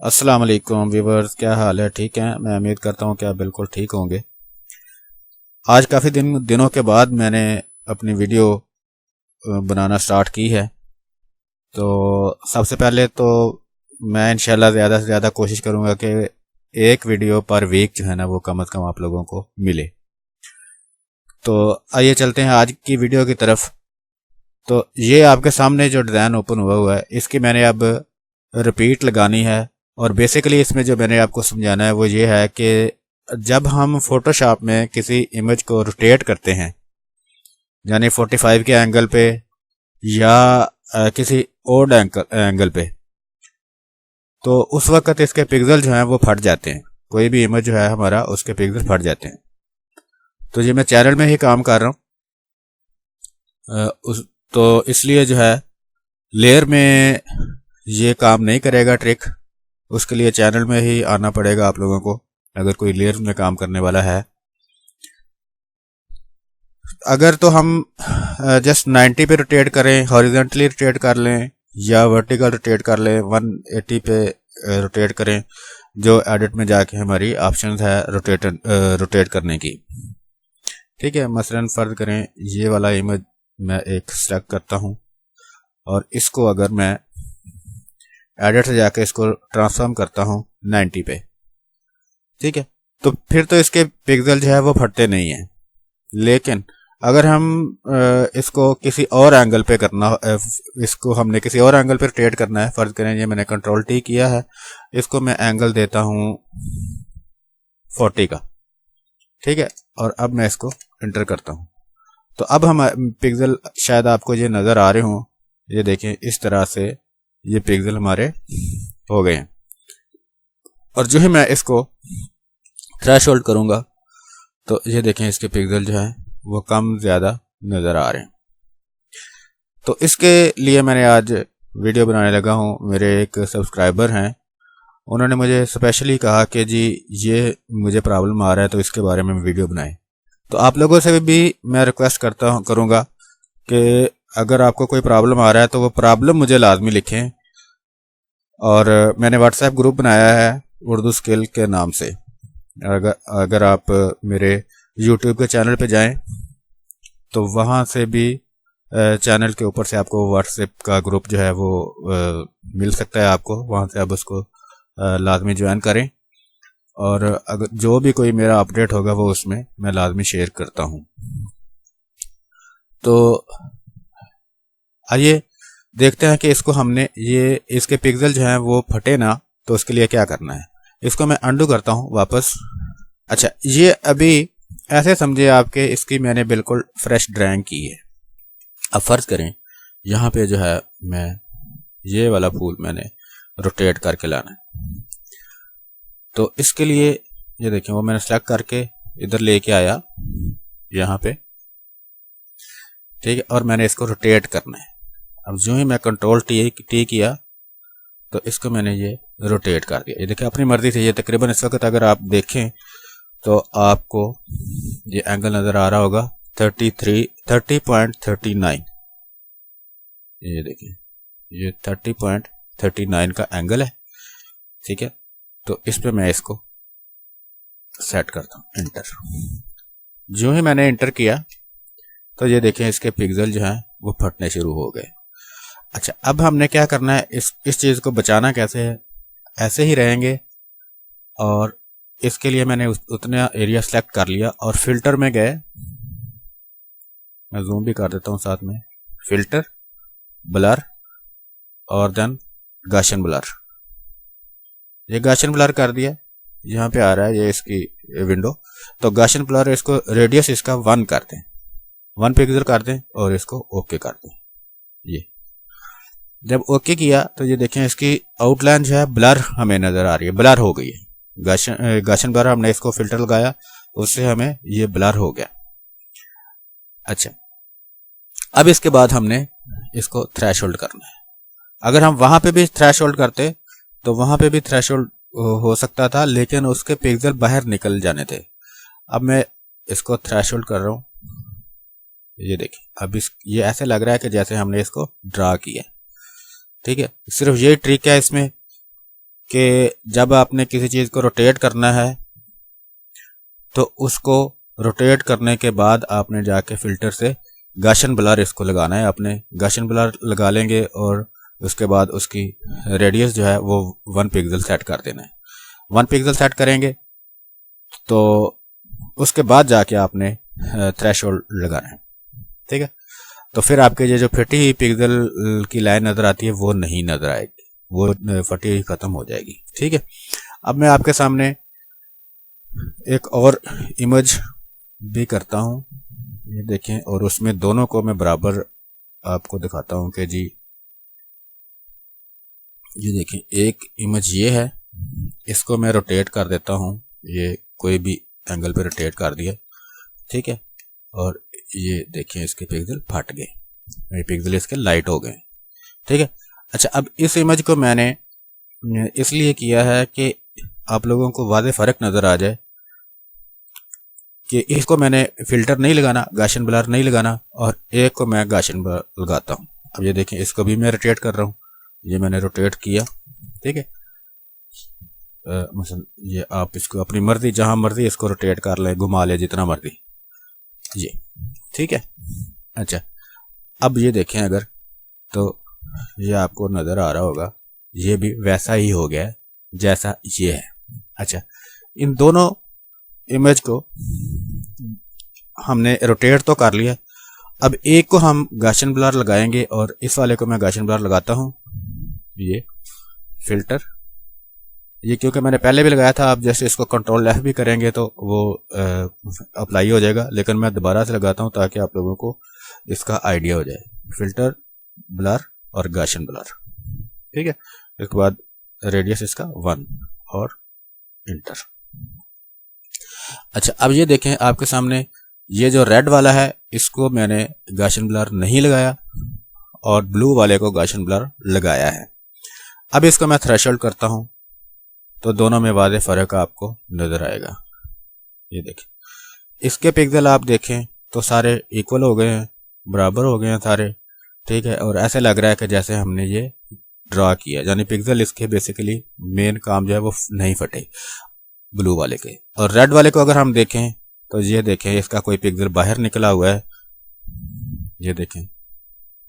अस्सलाम वालेकुम व्यूवर्स, क्या हाल है? ठीक हैं? मैं उम्मीद करता हूँ कि आप बिल्कुल ठीक होंगे। आज काफ़ी दिनों के बाद मैंने अपनी वीडियो बनाना स्टार्ट की है। तो सबसे पहले तो मैं इंशाल्लाह ज़्यादा से ज़्यादा कोशिश करूँगा कि एक वीडियो पर वीक जो है ना वो कम अज़ कम आप लोगों को मिले। तो आइए चलते हैं आज की वीडियो की तरफ। तो ये आपके सामने जो डिज़ाइन ओपन हुआ है इसकी मैंने अब रिपीट लगानी है। और बेसिकली इसमें जो मैंने आपको समझाना है वो ये है कि जब हम फोटोशॉप में किसी इमेज को रोटेट करते हैं, यानी 45 के एंगल पे या किसी ओड एंगल पे, तो उस वक्त इसके पिक्सल जो हैं वो फट जाते हैं। कोई भी इमेज जो है हमारा उसके पिक्सल फट जाते हैं। तो ये मैं चैनल में ही काम कर रहा हूँ, उस तो इसलिए जो है लेयर में ये काम नहीं करेगा ट्रिक। उसके लिए चैनल में ही आना पड़ेगा आप लोगों को, अगर कोई लेयर में काम करने वाला है। अगर तो हम जस्ट 90 पे रोटेट करें, हॉरिजॉन्टली रोटेट कर लें या वर्टिकल रोटेट कर लें, 180 पे रोटेट करें, जो एडिट में जाके हमारी ऑप्शन है रोटेट करने की। ठीक है, मसलन फर्ज करें ये वाला इमेज मैं एक सेलेक्ट करता हूँ और इसको अगर मैं एडिट से जाके इसको ट्रांसफॉर्म करता हूँ 90 पे। ठीक है, तो फिर तो इसके पिक्सल जो है वो फटते नहीं हैं। लेकिन अगर हम इसको किसी और एंगल पे इसको हमने किसी और एंगल पे रोटेट करना है। फर्ज करें ये मैंने कंट्रोल टी किया है, इसको मैं एंगल देता हूँ 40 का। ठीक है, और अब मैं इसको इंटर करता हूँ। तो अब हम पिक्सल शायद आपको ये नज़र आ रहे हों, ये देखें इस तरह से ये पिक्सल हमारे हो गए हैं। और जो है मैं इसको थ्रेशोल्ड करूँगा तो ये देखें इसके पिक्सल जो है वो कम ज़्यादा नज़र आ रहे हैं। तो इसके लिए मैंने आज वीडियो बनाने लगा हूँ। मेरे एक सब्सक्राइबर हैं, उन्होंने मुझे स्पेशली कहा कि जी ये मुझे प्रॉब्लम आ रहा है तो इसके बारे में वीडियो बनाएं। तो आप लोगों से भी मैं रिक्वेस्ट करूँगा कि अगर आपको कोई प्रॉब्लम आ रहा है तो वो प्रॉब्लम मुझे लाजमी लिखें। और मैंने व्हाट्सएप ग्रुप बनाया है उर्दू स्किल के नाम से। अगर आप मेरे यूट्यूब के चैनल पे जाएं तो वहाँ से भी चैनल के ऊपर से आपको व्हाट्सएप का ग्रुप जो है वो मिल सकता है आपको। वहाँ से आप उसको लाजमी ज्वाइन करें और अगर जो भी कोई मेरा अपडेट होगा वो उसमें मैं लाजमी शेयर करता हूँ। तो आइए देखते हैं कि इसको हमने इसके पिक्सल जो हैं वो फटे ना, तो उसके लिए क्या करना है। इसको मैं अंडू करता हूँ वापस। अच्छा, ये अभी ऐसे समझे आपके इसकी मैंने बिल्कुल फ्रेश ड्राइंग की है। अब फर्ज करें यहाँ पे जो है मैं ये वाला फूल मैंने रोटेट करके लाना है। तो इसके लिए ये देखें वो मैंने सेलेक्ट करके इधर लेके आया यहाँ पे। ठीक है, और मैंने इसको रोटेट करना है। अब जो ही मैं कंट्रोल टी किया तो इसको मैंने ये रोटेट कर दिया। ये देखिए अपनी मर्जी से ये तकरीबन इस वक्त अगर आप देखें तो आपको ये एंगल नज़र आ रहा होगा 30.39। ये देखिए ये 30.39 का एंगल है। ठीक है, तो इस पे मैं इसको सेट करता हूँ इंटर। जो ही मैंने इंटर किया तो ये देखें इसके पिक्सल जो हैं वो फटने शुरू हो गए। अच्छा, अब हमने क्या करना है, इस चीज़ को बचाना कैसे है। ऐसे ही रहेंगे और इसके लिए मैंने उतना एरिया सेलेक्ट कर लिया और फिल्टर में गए। मैं जूम भी कर देता हूँ साथ में, फिल्टर, ब्लर और देन गाशन ब्लर। ये गाशन ब्लर कर दिया, यहाँ पे आ रहा है ये इसकी विंडो। तो गाशन ब्लर इसको रेडियस इसका 1 कर दें, 1 पिक्सल कर दें और इसको ओके कर दें। ये जब ओके किया तो ये देखें इसकी आउटलाइन जो है ब्लर हमें नज़र आ रही है, ब्लर हो गई है। गाशन ब्लर हमने इसको फिल्टर लगाया, उससे हमें ये ब्लर हो गया। अच्छा, अब इसके बाद हमने इसको थ्रेशोल्ड करना है। अगर हम वहाँ पे भी थ्रेशोल्ड करते तो वहाँ पे भी थ्रेशोल्ड हो सकता था, लेकिन उसके पिक्सल बाहर निकल जाने थे। अब मैं इसको थ्रेशोल्ड कर रहा हूँ। ये देखिए अब ये ऐसे लग रहा है कि जैसे हमने इसको ड्रा किया। ठीक है, सिर्फ ये ट्रिक है इसमें कि जब आपने किसी चीज़ को रोटेट करना है तो उसको रोटेट करने के बाद आपने जाके फ़िल्टर से गाशन ब्लर इसको लगाना है। आपने गाशन ब्लर लगा लेंगे और उसके बाद उसकी रेडियस जो है वो 1 पिक्सल सेट कर देना है। 1 पिक्सल सेट करेंगे तो उसके बाद जाके आपने थ्रेशोल्ड लगाना है। ठीक है, तो फिर आपके ये जो फटी हुई पिक्सल की लाइन नज़र आती है वो नहीं नज़र आएगी, वो फटी हुई ख़त्म हो जाएगी। ठीक है, अब मैं आपके सामने एक और इमेज भी करता हूँ, ये देखें, और उसमें दोनों को मैं बराबर आपको दिखाता हूँ कि जी ये देखें, एक इमेज ये है, इसको मैं रोटेट कर देता हूँ, ये कोई भी एंगल पे रोटेट कर दिया। ठीक है, और ये देखें इसके पिक्सल फट गए, पिक्सल इसके लाइट हो गए। ठीक है, अच्छा, अब इस इमेज को मैंने इसलिए किया है कि आप लोगों को वाज़ेह फ़र्क नज़र आ जाए कि इसको मैंने फ़िल्टर नहीं लगाना, गाशन ब्लर नहीं लगाना, और एक को मैं गाशन ब्लर लगाता हूँ। अब ये देखें, इसको भी मैं रोटेट कर रहा हूँ, ये मैंने रोटेट किया। ठीक है, मसलन ये आप इसको अपनी मर्ज़ी, जहाँ मर्ज़ी इसको रोटेट कर लें, घुमा लें जितना मर्ज़ी ये। ठीक है, अच्छा, अब ये देखें अगर, तो ये आपको नज़र आ रहा होगा, ये भी वैसा ही हो गया जैसा ये है। अच्छा, इन दोनों इमेज को हमने रोटेट तो कर लिया, अब एक को हम गाशन ब्लर लगाएंगे और इस वाले को मैं गाशन ब्लर लगाता हूँ। ये फ़िल्टर, ये क्योंकि मैंने पहले भी लगाया था, आप जैसे इसको कंट्रोल F भी करेंगे तो वो अप्लाई हो जाएगा, लेकिन मैं दोबारा से लगाता हूँ ताकि आप लोगों को इसका आइडिया हो जाए। फ़िल्टर, ब्लर और गाशन ब्लर। ठीक है, इसके बाद रेडियस इसका 1 और इंटर। अच्छा, अब ये देखें आपके सामने, ये जो रेड वाला है इसको मैंने गाशन ब्लर नहीं लगाया और ब्लू वाले को गाशन ब्लर लगाया है। अब इसको मैं थ्रेशोल्ड करता हूँ तो दोनों में वाज़ेह फ़र्क आपको नज़र आएगा। ये देखें, इसके पिक्सल आप देखें तो सारे इक्वल हो गए हैं, बराबर हो गए हैं सारे। ठीक है, और ऐसे लग रहा है कि जैसे हमने ये ड्रा किया, यानी पिक्सल इसके बेसिकली मेन काम जो है वो नहीं फटे ब्लू वाले के। और रेड वाले को अगर हम देखें तो ये देखें, इसका कोई पिक्सल बाहर निकला हुआ है, ये देखें।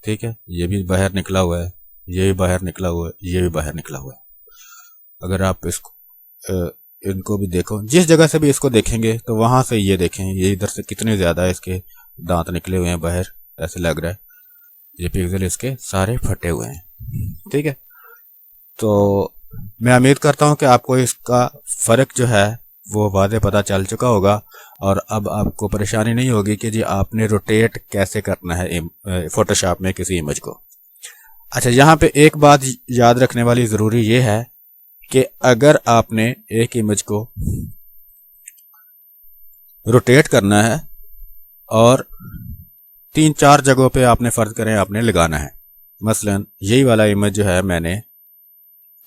ठीक है, ये भी बाहर निकला हुआ है, ये भी बाहर निकला हुआ है, ये भी बाहर निकला हुआ है। अगर आप इसको इनको भी देखो, जिस जगह से भी इसको देखेंगे तो वहां से ये देखें, ये इधर से कितने ज़्यादा इसके दांत निकले हुए हैं बाहर, ऐसे लग रहा है ये पिक्सल इसके सारे फटे हुए हैं। ठीक है, तो मैं उम्मीद करता हूं कि आपको इसका फ़र्क जो है वो वाज़ेह पता चल चुका होगा और अब आपको परेशानी नहीं होगी कि जी आपने रोटेट कैसे करना है फोटोशॉप में किसी इमेज को। अच्छा, यहाँ पे एक बात याद रखने वाली ज़रूरी ये है कि अगर आपने एक इमेज को रोटेट करना है और 3-4 जगहों पे आपने फ़र्ज करें आपने लगाना है, मसलन यही वाला इमेज जो है मैंने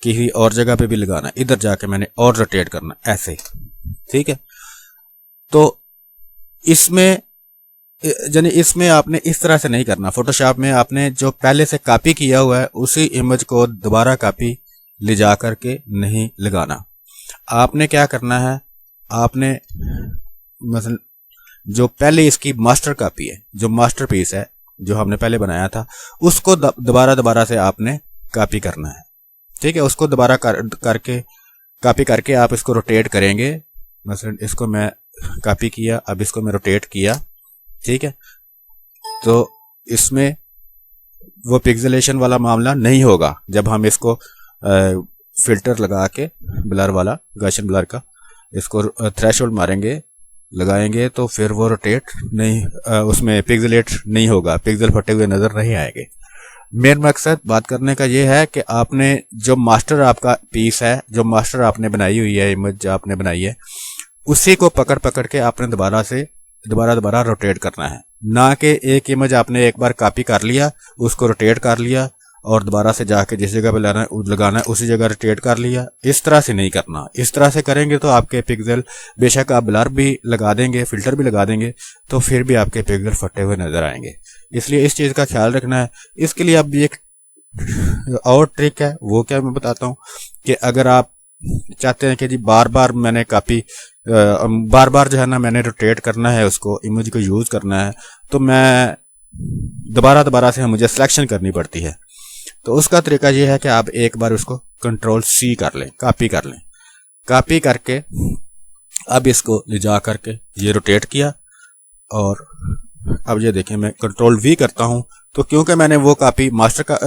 किसी और जगह पे भी लगाना, इधर जाके मैंने और रोटेट करना, ऐसे। ठीक है, तो इसमें यानी इसमें आपने इस तरह से नहीं करना। फोटोशॉप में आपने जो पहले से कॉपी किया हुआ है उसी इमेज को दोबारा कॉपी ले जा करके नहीं लगाना। आपने क्या करना है, आपने मतलब जो पहले इसकी मास्टर कॉपी है, जो मास्टरपीस है जो हमने पहले बनाया था, उसको दोबारा से आपने कॉपी करना है। ठीक है, उसको दोबारा करके कॉपी करके आप इसको रोटेट करेंगे। मसलन इसको मैं कॉपी किया, अब इसको मैं रोटेट किया। ठीक है, तो इसमें वो पिक्सेलेशन वाला मामला नहीं होगा जब हम इसको फिल्टर लगा के ब्लर वाला, गाशन ब्लर का, इसको थ्रेशोल्ड मारेंगे, लगाएंगे तो फिर वो रोटेट नहीं, उसमें पिक्सेलेट नहीं होगा, पिक्सल फटे हुए नज़र नहीं आएंगे। मेन मकसद बात करने का ये है कि आपने जो मास्टर आपका पीस है, जो मास्टर आपने बनाई हुई है, इमेज जो आपने बनाई है, उसी को पकड़ के आपने दोबारा रोटेट करना है। ना कि एक इमेज आपने एक बार कॉपी कर लिया, उसको रोटेट कर लिया और दोबारा से जाके जिस जगह पे लगाना है उसी जगह रोटेट कर लिया। इस तरह से नहीं करना। इस तरह से करेंगे तो आपके पिक्सल, बेशक आप ब्लर भी लगा देंगे, फिल्टर भी लगा देंगे, तो फिर भी आपके पिक्सल फटे हुए नजर आएंगे। इसलिए इस चीज़ का ख्याल रखना है। इसके लिए अब एक और ट्रिक है, वो क्या मैं बताता हूँ कि अगर आप चाहते हैं कि जी बार बार मैंने कॉपी बार बार जो है ना मैंने रोटेट करना है, उसको इमेज को यूज़ करना है, तो मैं दोबारा से मुझे सिलेक्शन करनी पड़ती है। तो उसका तरीका ये है कि आप एक बार उसको कंट्रोल C कर लें, कॉपी कर लें। कॉपी करके अब इसको ले जा करके ये रोटेट किया, और अब ये देखें मैं कंट्रोल V करता हूं, तो क्योंकि मैंने वो कॉपी मास्टर का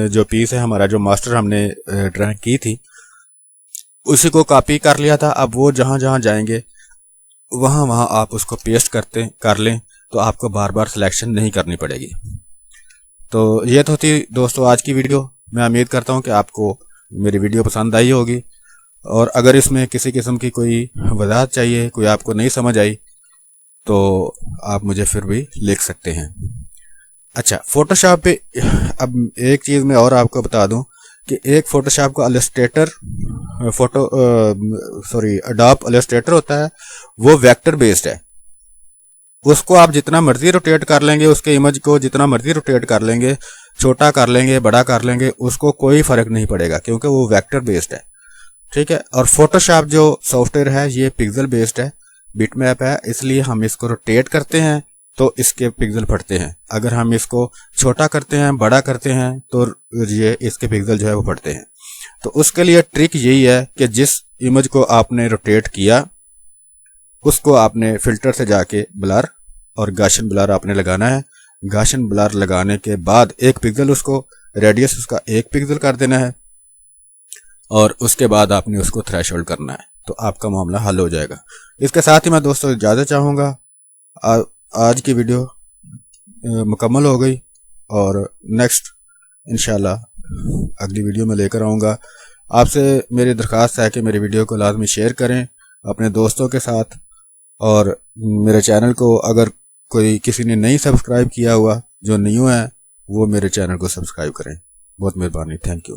जो पीस है हमारा, जो मास्टर हमने ड्राइंग की थी, उसी को कॉपी कर लिया था। अब वो जहां जहां जाएंगे वहां वहां आप उसको पेस्ट कर लें, तो आपको बार बार सिलेक्शन नहीं करनी पड़ेगी। तो ये तो थी दोस्तों आज की वीडियो। मैं उम्मीद करता हूं कि आपको मेरी वीडियो पसंद आई होगी, और अगर इसमें किसी किस्म की कोई वजाहत चाहिए, कोई आपको नहीं समझ आई, तो आप मुझे फिर भी लिख सकते हैं। अच्छा, फोटोशॉप पे अब एक चीज़ मैं और आपको बता दूं कि एक फोटोशॉप का इलस्ट्रेटर अडोब इलस्ट्रेटर होता है, वो वेक्टर बेस्ड है। उसको आप जितना मर्जी रोटेट कर लेंगे, उसके इमेज को जितना मर्जी रोटेट कर लेंगे, छोटा कर लेंगे, बड़ा कर लेंगे, उसको कोई फर्क नहीं पड़ेगा, क्योंकि वो वेक्टर बेस्ड है। ठीक है। और फोटोशॉप जो सॉफ्टवेयर है ये पिक्सल बेस्ड है, बिटमैप है, इसलिए हम इसको रोटेट करते हैं तो इसके पिक्सल फटते हैं। अगर हम इसको छोटा करते हैं, बड़ा करते हैं, तो ये इसके पिक्सल जो है वो फटते हैं। तो उसके लिए ट्रिक यही है कि जिस इमेज को आपने रोटेट किया, उसको आपने फिल्टर से जाके ब्लर और गाशन ब्लर आपने लगाना है। गाशन ब्लर लगाने के बाद 1 पिक्सल, उसको रेडियस उसका 1 पिक्सल कर देना है, और उसके बाद आपने उसको थ्रेशोल्ड करना है, तो आपका मामला हल हो जाएगा। इसके साथ ही मैं दोस्तों इजाज़त चाहूँगा। आज की वीडियो मुकम्मल हो गई, और नेक्स्ट इंशाल्लाह अगली वीडियो में लेकर आऊँगा। आपसे मेरी दरख्वास्त है कि मेरी वीडियो को लाजमी शेयर करें अपने दोस्तों के साथ, और मेरे चैनल को अगर कोई किसी ने नहीं सब्सक्राइब किया हुआ, जो न्यू है, वो मेरे चैनल को सब्सक्राइब करें। बहुत मेहरबानी, थैंक यू।